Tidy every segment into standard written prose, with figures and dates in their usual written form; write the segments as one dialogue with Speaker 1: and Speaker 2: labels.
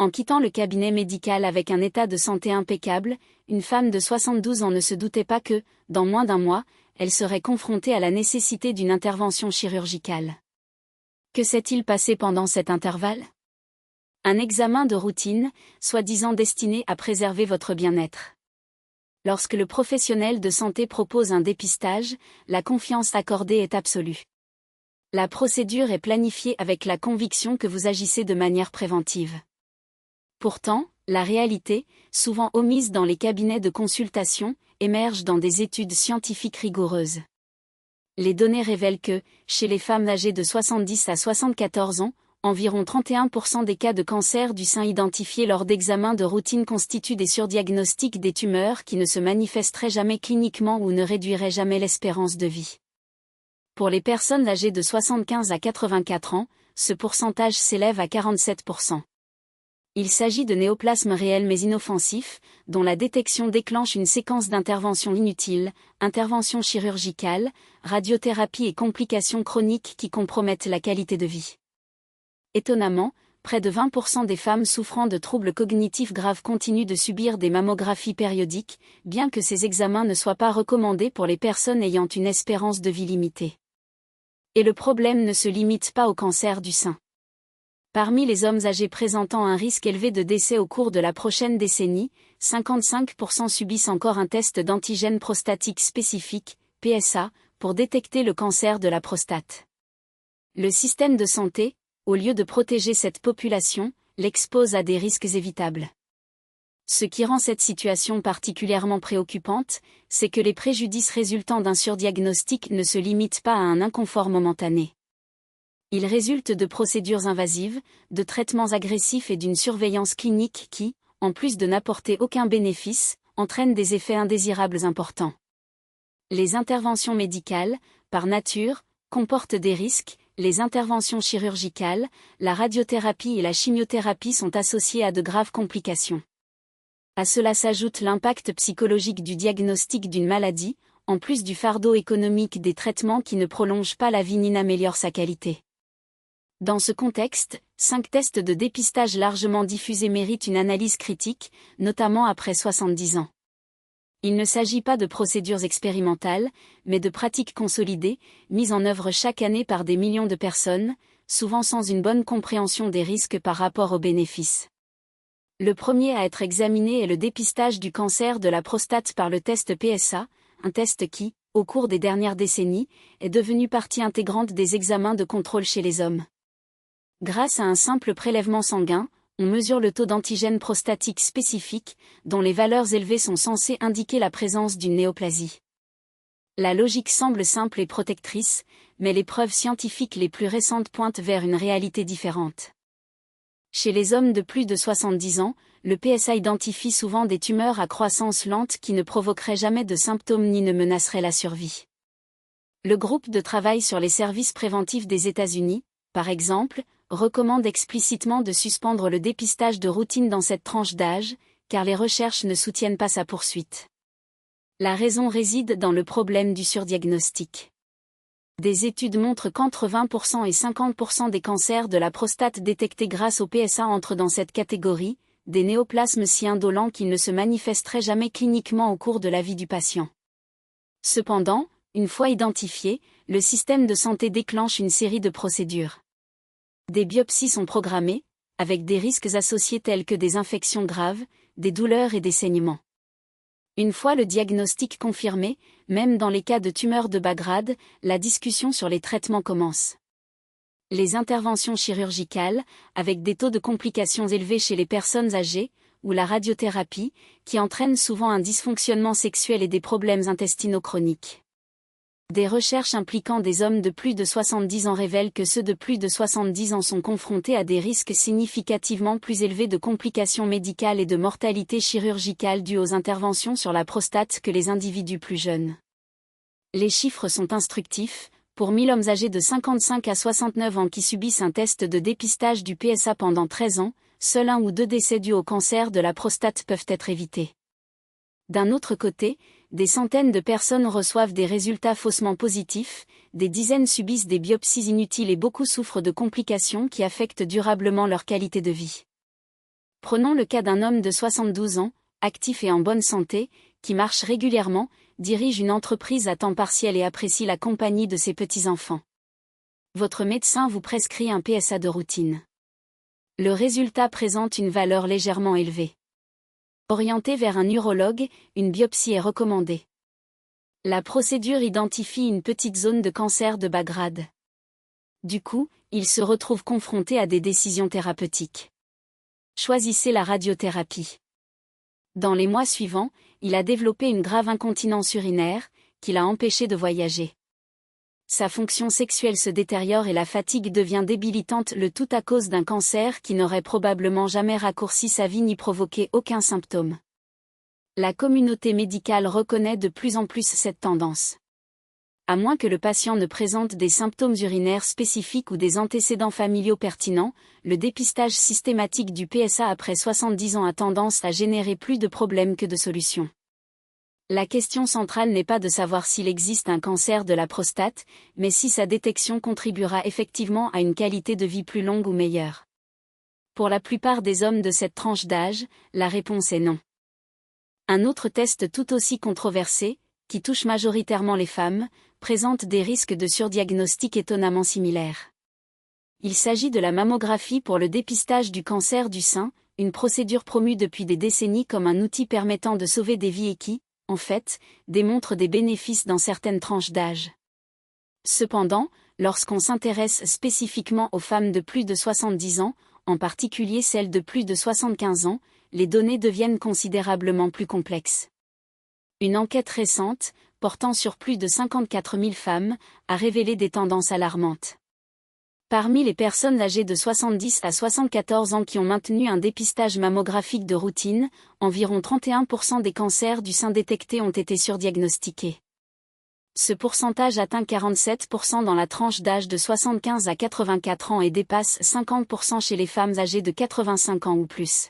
Speaker 1: En quittant le cabinet médical avec un état de santé impeccable, une femme de 72 ans ne se doutait pas que, dans moins d'un mois, elle serait confrontée à la nécessité d'une intervention chirurgicale. Que s'est-il passé pendant cet intervalle? Un examen de routine, soi-disant destiné à préserver votre bien-être. Lorsque le professionnel de santé propose un dépistage, la confiance accordée est absolue. La procédure est planifiée avec la conviction que vous agissez de manière préventive. Pourtant, la réalité, souvent omise dans les cabinets de consultation, émerge dans des études scientifiques rigoureuses. Les données révèlent que, chez les femmes âgées de 70 à 74 ans, environ 31% des cas de cancer du sein identifiés lors d'examens de routine constituent des surdiagnostics des tumeurs qui ne se manifesteraient jamais cliniquement ou ne réduiraient jamais l'espérance de vie. Pour les personnes âgées de 75 à 84 ans, ce pourcentage s'élève à 47%. Il s'agit de néoplasmes réels mais inoffensifs, dont la détection déclenche une séquence d'interventions inutiles, interventions chirurgicales, radiothérapie et complications chroniques qui compromettent la qualité de vie. Étonnamment, près de 20% des femmes souffrant de troubles cognitifs graves continuent de subir des mammographies périodiques, bien que ces examens ne soient pas recommandés pour les personnes ayant une espérance de vie limitée. Et le problème ne se limite pas au cancer du sein. Parmi les hommes âgés présentant un risque élevé de décès au cours de la prochaine décennie, 55% subissent encore un test d'antigène prostatique spécifique, PSA, pour détecter le cancer de la prostate. Le système de santé, au lieu de protéger cette population, l'expose à des risques évitables. Ce qui rend cette situation particulièrement préoccupante, c'est que les préjudices résultant d'un surdiagnostic ne se limitent pas à un inconfort momentané. Il résulte de procédures invasives, de traitements agressifs et d'une surveillance clinique qui, en plus de n'apporter aucun bénéfice, entraînent des effets indésirables importants. Les interventions médicales, par nature, comportent des risques. Les interventions chirurgicales, la radiothérapie et la chimiothérapie sont associées à de graves complications. À cela s'ajoute l'impact psychologique du diagnostic d'une maladie, en plus du fardeau économique des traitements qui ne prolongent pas la vie ni n'améliorent sa qualité. Dans ce contexte, 5 tests de dépistage largement diffusés méritent une analyse critique, notamment après 70 ans. Il ne s'agit pas de procédures expérimentales, mais de pratiques consolidées, mises en œuvre chaque année par des millions de personnes, souvent sans une bonne compréhension des risques par rapport aux bénéfices. Le premier à être examiné est le dépistage du cancer de la prostate par le test PSA, un test qui, au cours des dernières décennies, est devenu partie intégrante des examens de contrôle chez les hommes. Grâce à un simple prélèvement sanguin, on mesure le taux d'antigène prostatique spécifique, dont les valeurs élevées sont censées indiquer la présence d'une néoplasie. La logique semble simple et protectrice, mais les preuves scientifiques les plus récentes pointent vers une réalité différente. Chez les hommes de plus de 70 ans, le PSA identifie souvent des tumeurs à croissance lente qui ne provoqueraient jamais de symptômes ni ne menaceraient la survie. Le groupe de travail sur les services préventifs des États-Unis, par exemple, recommande explicitement de suspendre le dépistage de routine dans cette tranche d'âge, car les recherches ne soutiennent pas sa poursuite. La raison réside dans le problème du surdiagnostic. Des études montrent qu'entre 20% et 50% des cancers de la prostate détectés grâce au PSA entrent dans cette catégorie, des néoplasmes si indolents qu'ils ne se manifesteraient jamais cliniquement au cours de la vie du patient. Cependant, une fois identifiés, le système de santé déclenche une série de procédures. Des biopsies sont programmées, avec des risques associés tels que des infections graves, des douleurs et des saignements. Une fois le diagnostic confirmé, même dans les cas de tumeurs de bas grade, la discussion sur les traitements commence. Les interventions chirurgicales, avec des taux de complications élevés chez les personnes âgées, ou la radiothérapie, qui entraînent souvent un dysfonctionnement sexuel et des problèmes intestinaux chroniques. Des recherches impliquant des hommes de plus de 70 ans révèlent que ceux de plus de 70 ans sont confrontés à des risques significativement plus élevés de complications médicales et de mortalité chirurgicale dues aux interventions sur la prostate que les individus plus jeunes. Les chiffres sont instructifs. Pour 1000 hommes âgés de 55 à 69 ans qui subissent un test de dépistage du PSA pendant 13 ans, seuls 1 ou 2 décès dus au cancer de la prostate peuvent être évités. D'un autre côté, des centaines de personnes reçoivent des résultats faussement positifs, des dizaines subissent des biopsies inutiles et beaucoup souffrent de complications qui affectent durablement leur qualité de vie. Prenons le cas d'un homme de 72 ans, actif et en bonne santé, qui marche régulièrement, dirige une entreprise à temps partiel et apprécie la compagnie de ses petits-enfants. Votre médecin vous prescrit un PSA de routine. Le résultat présente une valeur légèrement élevée. Orienté vers un urologue, une biopsie est recommandée. La procédure identifie une petite zone de cancer de bas grade. Du coup, il se retrouve confronté à des décisions thérapeutiques. Choisissez la radiothérapie. Dans les mois suivants, il a développé une grave incontinence urinaire, qui l'a empêché de voyager. Sa fonction sexuelle se détériore et la fatigue devient débilitante, le tout à cause d'un cancer qui n'aurait probablement jamais raccourci sa vie ni provoqué aucun symptôme. La communauté médicale reconnaît de plus en plus cette tendance. À moins que le patient ne présente des symptômes urinaires spécifiques ou des antécédents familiaux pertinents, le dépistage systématique du PSA après 70 ans a tendance à générer plus de problèmes que de solutions. La question centrale n'est pas de savoir s'il existe un cancer de la prostate, mais si sa détection contribuera effectivement à une qualité de vie plus longue ou meilleure. Pour la plupart des hommes de cette tranche d'âge, la réponse est non. Un autre test tout aussi controversé, qui touche majoritairement les femmes, présente des risques de surdiagnostic étonnamment similaires. Il s'agit de la mammographie pour le dépistage du cancer du sein, une procédure promue depuis des décennies comme un outil permettant de sauver des vies et qui, en fait, démontre des bénéfices dans certaines tranches d'âge. Cependant, lorsqu'on s'intéresse spécifiquement aux femmes de plus de 70 ans, en particulier celles de plus de 75 ans, les données deviennent considérablement plus complexes. Une enquête récente, portant sur plus de 54 000 femmes, a révélé des tendances alarmantes. Parmi les personnes âgées de 70 à 74 ans qui ont maintenu un dépistage mammographique de routine, environ 31% des cancers du sein détectés ont été surdiagnostiqués. Ce pourcentage atteint 47% dans la tranche d'âge de 75 à 84 ans et dépasse 50% chez les femmes âgées de 85 ans ou plus.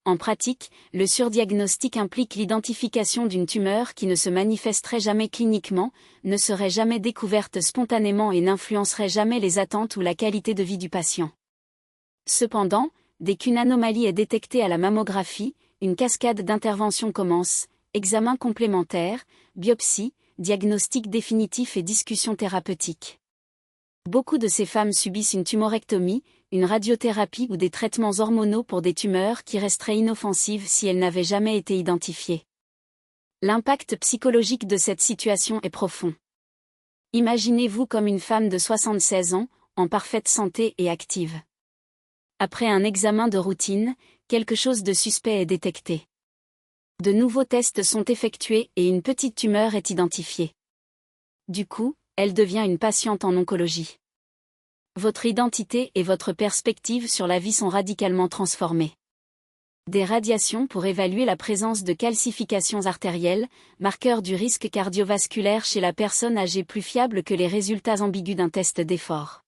Speaker 1: En pratique, le surdiagnostic implique l'identification d'une tumeur qui ne se manifesterait jamais cliniquement, ne serait jamais découverte spontanément et n'influencerait jamais les attentes ou la qualité de vie du patient. Cependant, dès qu'une anomalie est détectée à la mammographie, une cascade d'interventions commence, examen complémentaire, biopsie, diagnostic définitif et discussion thérapeutique. Beaucoup de ces femmes subissent une tumorectomie, une radiothérapie ou des traitements hormonaux pour des tumeurs qui resteraient inoffensives si elles n'avaient jamais été identifiées. L'impact psychologique de cette situation est profond. Imaginez-vous comme une femme de 76 ans, en parfaite santé et active. Après un examen de routine, quelque chose de suspect est détecté. De nouveaux tests sont effectués et une petite tumeur est identifiée. Du coup, elle devient une patiente en oncologie. Votre identité et votre perspective sur la vie sont radicalement transformées. Des radiations pour évaluer la présence de calcifications artérielles, marqueur du risque cardiovasculaire chez la personne âgée plus fiable que les résultats ambigus d'un test d'effort.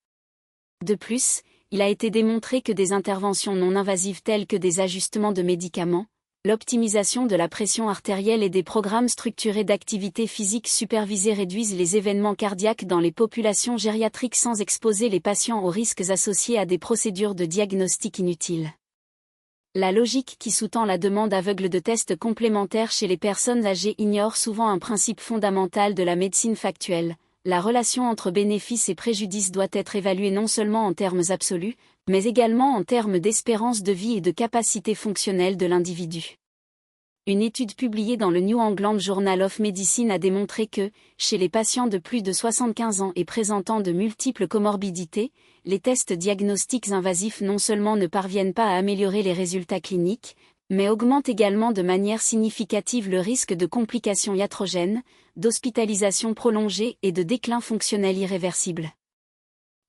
Speaker 1: De plus, il a été démontré que des interventions non invasives telles que des ajustements de médicaments, l'optimisation de la pression artérielle et des programmes structurés d'activité physique supervisée réduisent les événements cardiaques dans les populations gériatriques sans exposer les patients aux risques associés à des procédures de diagnostic inutiles. La logique qui sous-tend la demande aveugle de tests complémentaires chez les personnes âgées ignore souvent un principe fondamental de la médecine factuelle. La relation entre bénéfices et préjudices doit être évaluée non seulement en termes absolus, mais également en termes d'espérance de vie et de capacité fonctionnelle de l'individu. Une étude publiée dans le New England Journal of Medicine a démontré que, chez les patients de plus de 75 ans et présentant de multiples comorbidités, les tests diagnostiques invasifs non seulement ne parviennent pas à améliorer les résultats cliniques, mais augmentent également de manière significative le risque de complications iatrogènes, d'hospitalisation prolongée et de déclin fonctionnel irréversible.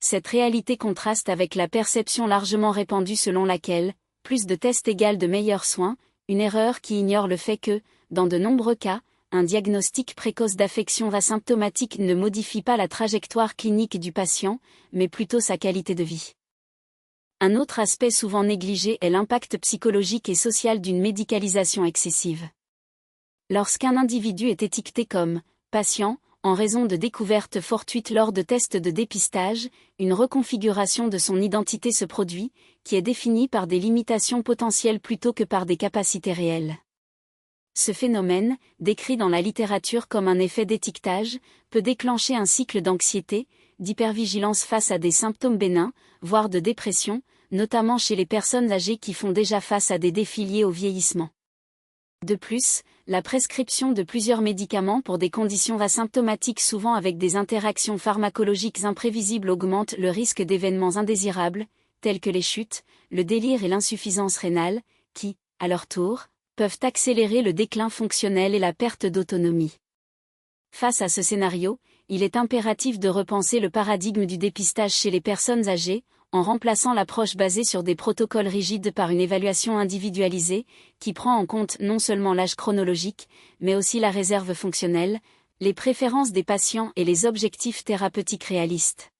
Speaker 1: Cette réalité contraste avec la perception largement répandue selon laquelle, plus de tests égale de meilleurs soins, une erreur qui ignore le fait que, dans de nombreux cas, un diagnostic précoce d'affection asymptomatique ne modifie pas la trajectoire clinique du patient, mais plutôt sa qualité de vie. Un autre aspect souvent négligé est l'impact psychologique et social d'une médicalisation excessive. Lorsqu'un individu est étiqueté comme « patient », en raison de découvertes fortuites lors de tests de dépistage, une reconfiguration de son identité se produit, qui est définie par des limitations potentielles plutôt que par des capacités réelles. Ce phénomène, décrit dans la littérature comme un effet d'étiquetage, peut déclencher un cycle d'anxiété, d'hypervigilance face à des symptômes bénins, voire de dépression, notamment chez les personnes âgées qui font déjà face à des défis liés au vieillissement. De plus, la prescription de plusieurs médicaments pour des conditions asymptomatiques souvent avec des interactions pharmacologiques imprévisibles augmente le risque d'événements indésirables, tels que les chutes, le délire et l'insuffisance rénale, qui, à leur tour, peuvent accélérer le déclin fonctionnel et la perte d'autonomie. Face à ce scénario, il est impératif de repenser le paradigme du dépistage chez les personnes âgées, en remplaçant l'approche basée sur des protocoles rigides par une évaluation individualisée, qui prend en compte non seulement l'âge chronologique, mais aussi la réserve fonctionnelle, les préférences des patients et les objectifs thérapeutiques réalistes.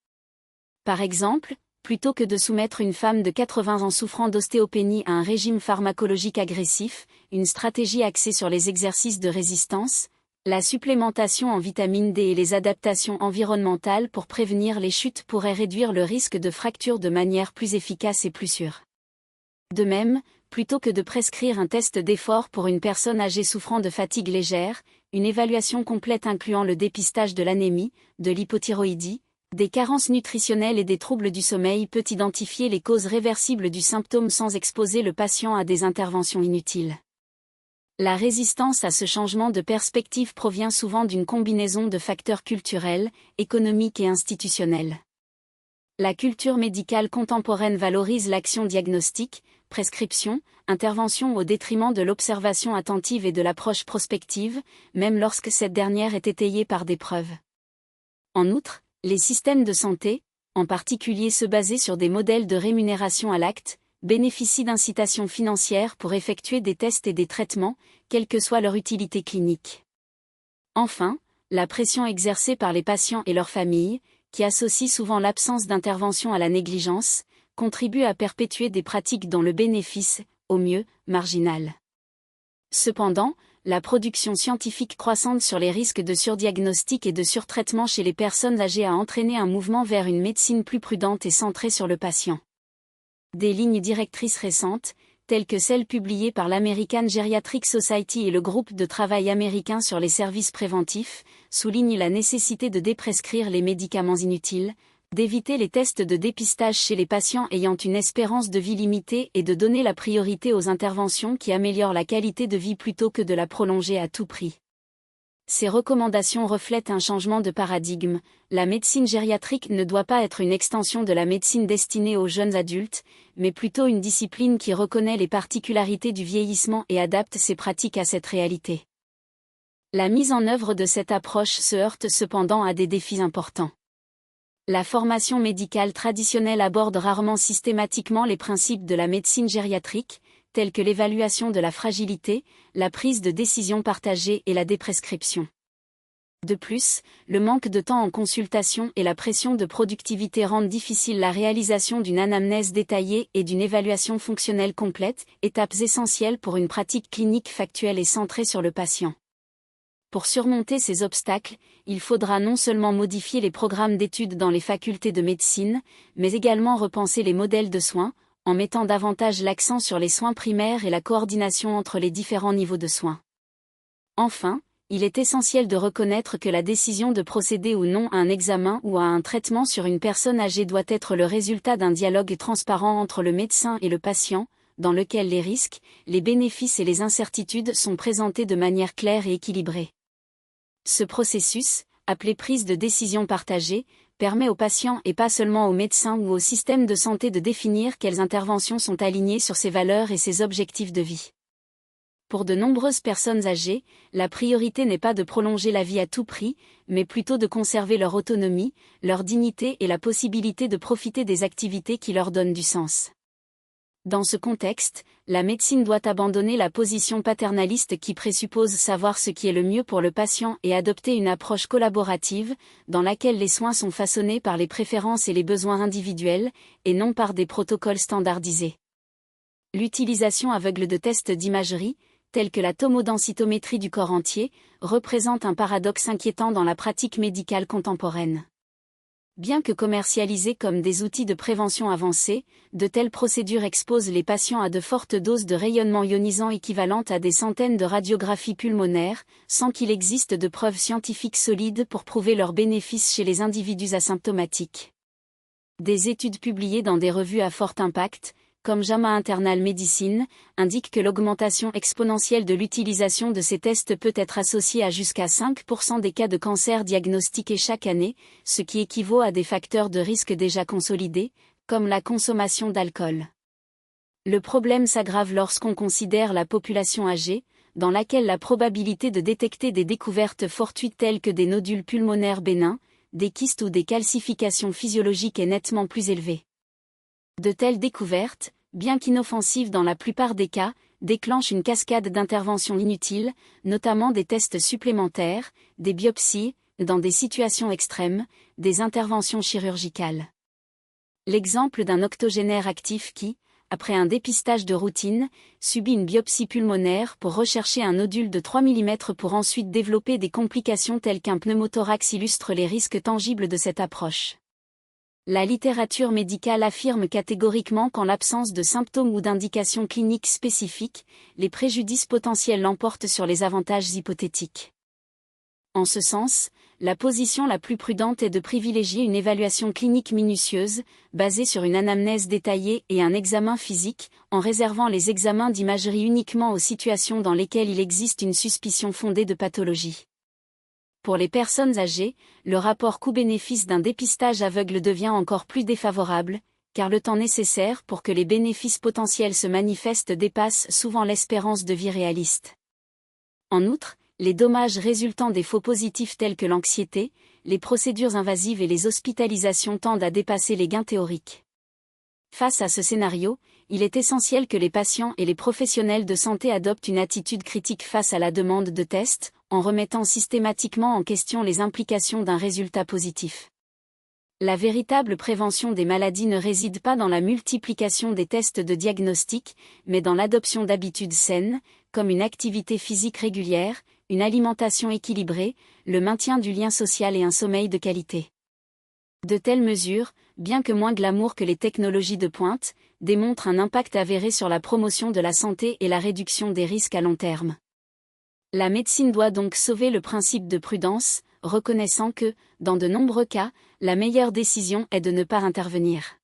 Speaker 1: Par exemple, plutôt que de soumettre une femme de 80 ans souffrant d'ostéopénie à un régime pharmacologique agressif, une stratégie axée sur les exercices de résistance, la supplémentation en vitamine D et les adaptations environnementales pour prévenir les chutes pourraient réduire le risque de fracture de manière plus efficace et plus sûre. De même, plutôt que de prescrire un test d'effort pour une personne âgée souffrant de fatigue légère, une évaluation complète incluant le dépistage de l'anémie, de l'hypothyroïdie, des carences nutritionnelles et des troubles du sommeil peut identifier les causes réversibles du symptôme sans exposer le patient à des interventions inutiles. La résistance à ce changement de perspective provient souvent d'une combinaison de facteurs culturels, économiques et institutionnels. La culture médicale contemporaine valorise l'action diagnostique, prescription, intervention au détriment de l'observation attentive et de l'approche prospective, même lorsque cette dernière est étayée par des preuves. En outre, les systèmes de santé, en particulier ceux basés sur des modèles de rémunération à l'acte, bénéficient d'incitations financières pour effectuer des tests et des traitements, quelle que soit leur utilité clinique. Enfin, la pression exercée par les patients et leurs familles, qui associent souvent l'absence d'intervention à la négligence, contribue à perpétuer des pratiques dont le bénéfice, au mieux, marginal. Cependant, la production scientifique croissante sur les risques de surdiagnostic et de surtraitement chez les personnes âgées a entraîné un mouvement vers une médecine plus prudente et centrée sur le patient. Des lignes directrices récentes, telles que celles publiées par l'American Geriatric Society et le groupe de travail américain sur les services préventifs, soulignent la nécessité de déprescrire les médicaments inutiles, d'éviter les tests de dépistage chez les patients ayant une espérance de vie limitée et de donner la priorité aux interventions qui améliorent la qualité de vie plutôt que de la prolonger à tout prix. Ces recommandations reflètent un changement de paradigme. La médecine gériatrique ne doit pas être une extension de la médecine destinée aux jeunes adultes, mais plutôt une discipline qui reconnaît les particularités du vieillissement et adapte ses pratiques à cette réalité. La mise en œuvre de cette approche se heurte cependant à des défis importants. La formation médicale traditionnelle aborde rarement systématiquement les principes de la médecine gériatrique, tels que l'évaluation de la fragilité, la prise de décision partagée et la déprescription. De plus, le manque de temps en consultation et la pression de productivité rendent difficile la réalisation d'une anamnèse détaillée et d'une évaluation fonctionnelle complète, étapes essentielles pour une pratique clinique factuelle et centrée sur le patient. Pour surmonter ces obstacles, il faudra non seulement modifier les programmes d'études dans les facultés de médecine, mais également repenser les modèles de soins, en mettant davantage l'accent sur les soins primaires et la coordination entre les différents niveaux de soins. Enfin, il est essentiel de reconnaître que la décision de procéder ou non à un examen ou à un traitement sur une personne âgée doit être le résultat d'un dialogue transparent entre le médecin et le patient, dans lequel les risques, les bénéfices et les incertitudes sont présentés de manière claire et équilibrée. Ce processus, appelé prise de décision partagée, permet aux patients et pas seulement aux médecins ou au système de santé de définir quelles interventions sont alignées sur ses valeurs et ses objectifs de vie. Pour de nombreuses personnes âgées, la priorité n'est pas de prolonger la vie à tout prix, mais plutôt de conserver leur autonomie, leur dignité et la possibilité de profiter des activités qui leur donnent du sens. Dans ce contexte, la médecine doit abandonner la position paternaliste qui présuppose savoir ce qui est le mieux pour le patient et adopter une approche collaborative, dans laquelle les soins sont façonnés par les préférences et les besoins individuels, et non par des protocoles standardisés. L'utilisation aveugle de tests d'imagerie, telles que la tomodensitométrie du corps entier, représentent un paradoxe inquiétant dans la pratique médicale contemporaine. Bien que commercialisées comme des outils de prévention avancés, de telles procédures exposent les patients à de fortes doses de rayonnement ionisant équivalentes à des centaines de radiographies pulmonaires, sans qu'il existe de preuves scientifiques solides pour prouver leurs bénéfices chez les individus asymptomatiques. Des études publiées dans des revues à fort impact, comme JAMA Internal Medicine, indiquent que l'augmentation exponentielle de l'utilisation de ces tests peut être associée à jusqu'à 5% des cas de cancer diagnostiqués chaque année, ce qui équivaut à des facteurs de risque déjà consolidés, comme la consommation d'alcool. Le problème s'aggrave lorsqu'on considère la population âgée, dans laquelle la probabilité de détecter des découvertes fortuites telles que des nodules pulmonaires bénins, des kystes ou des calcifications physiologiques est nettement plus élevée. De telles découvertes, bien qu'inoffensives dans la plupart des cas, déclenchent une cascade d'interventions inutiles, notamment des tests supplémentaires, des biopsies, dans des situations extrêmes, des interventions chirurgicales. L'exemple d'un octogénaire actif qui, après un dépistage de routine, subit une biopsie pulmonaire pour rechercher un nodule de 3 mm pour ensuite développer des complications telles qu'un pneumothorax illustre les risques tangibles de cette approche. La littérature médicale affirme catégoriquement qu'en l'absence de symptômes ou d'indications cliniques spécifiques, les préjudices potentiels l'emportent sur les avantages hypothétiques. En ce sens, la position la plus prudente est de privilégier une évaluation clinique minutieuse, basée sur une anamnèse détaillée et un examen physique, en réservant les examens d'imagerie uniquement aux situations dans lesquelles il existe une suspicion fondée de pathologie. Pour les personnes âgées, le rapport coût-bénéfice d'un dépistage aveugle devient encore plus défavorable, car le temps nécessaire pour que les bénéfices potentiels se manifestent dépasse souvent l'espérance de vie réaliste. En outre, les dommages résultant des faux positifs tels que l'anxiété, les procédures invasives et les hospitalisations tendent à dépasser les gains théoriques. Face à ce scénario, il est essentiel que les patients et les professionnels de santé adoptent une attitude critique face à la demande de tests, en remettant systématiquement en question les implications d'un résultat positif. La véritable prévention des maladies ne réside pas dans la multiplication des tests de diagnostic, mais dans l'adoption d'habitudes saines, comme une activité physique régulière, une alimentation équilibrée, le maintien du lien social et un sommeil de qualité. De telles mesures, bien que moins glamour que les technologies de pointe, démontrent un impact avéré sur la promotion de la santé et la réduction des risques à long terme. La médecine doit donc sauver le principe de prudence, reconnaissant que, dans de nombreux cas, la meilleure décision est de ne pas intervenir.